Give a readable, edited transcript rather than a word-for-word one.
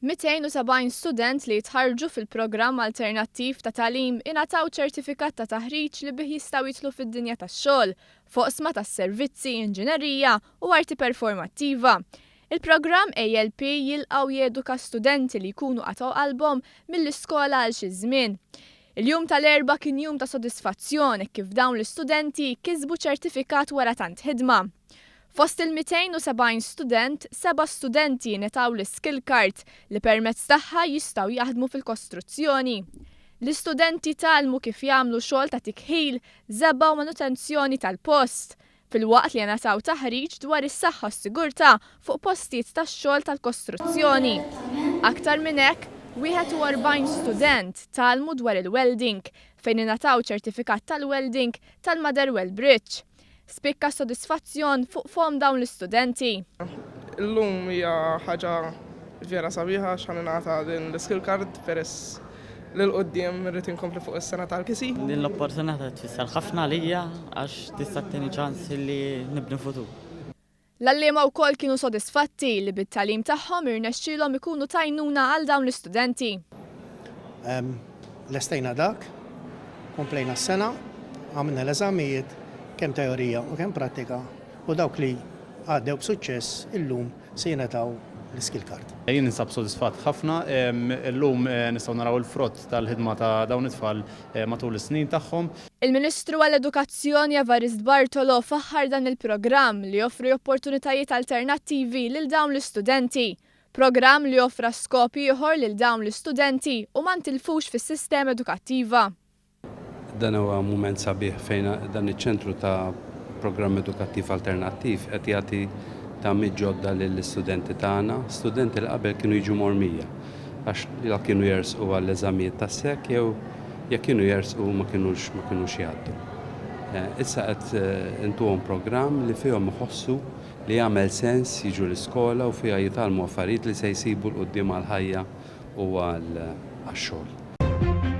270 student li jitħarġu fil-programm alternattiv ta' tagħlim ingħataw ċertifikat ta' taħriġ li bih jistgħu jidħlu fid-dinja tax-xogħol foqsma tas-servizzi, inġinerija u arti performattiva. Il-programm ALP jilqgħu jeduka studenti li jkunu qatgħu qalbhom mill-iskola għal xi żmien. Il-jum tal-erba' kien jum ta' sodisfazzjon kif dawn l-istudenti kisbu ċertifikat wara tant ħidma. Fost il-270 student, 7 studenti netaw l-skill card li permezz tagħha jistgħu jaħdmu fil-kostruzzjoni. L-istudenti talmu kif jagħmlu xogħol ta' tikħil, żebba u manutenzjoni tal-post, filwaqt li netaw taħriġ dwar is-saħħa u s-sigurtà fuq postijiet tax-xogħol tal-kostruzzjoni. Aktar minn hekk, 41 student talmu dwar il-welding fejn ingħataw ċertifikat tal-welding tal-Motherwell Bridge. Spikka sodisfazzjon fuq fom dawn l-istudenti. Illum hija ħaġa vera sabiħa x'ħan ingħata din l-skill card peress lil qudiem irrid inkompli fuq is-sena tal-kisi. Din l-opportunità tfisser ħafna għalija għax tista' tieni ċans li nibni futur. L-allima wkoll kienu sodisfatti li bit-tagħlim tagħhom irnexxielhom ikunu tajnuna għal dawn l-istudenti. Lestejna dak, komplejna s-sena, għamilna l-eżamijiet kemm teorija u kemm prattika u dawk li għaddew b'suċċess illum se jingħataw l-skill card. Jien ninsab sodisfatt ħafna, illum nistgħu naraw il-frott tal-ħidma ta' dawn it-tfal matul is-snin tagħhom. Il-Ministru għall-Edukazzjoni Evarist Bartolo faħħar dan il-programm li joffri opportunitajiet alternattivi lil dawn l-istudenti. Programm li joffra skop ieħor lil dawn l-istudenti u ma ntilfux fis-sistema edukattiva. Dan huwa mument sabiħ fejn dan iċ-ċentru ta' programm edukattiv alternattiv qed jagħti tagħmid ġodda lill-istudenti tagħna, studenti li qabel kienu jiġu mormija għax kienu jersqu għall-eżamijiet tas-sekk jew jekk kienu jersqu ma kinux jgħaddu. Issa qed intuhom programm li fihom iħossu li jagħmel sens jiġu l-iskola u fiha jitalmu affarijiet li se jsibu l-qudiem għall-ħajja u għax-xogħol.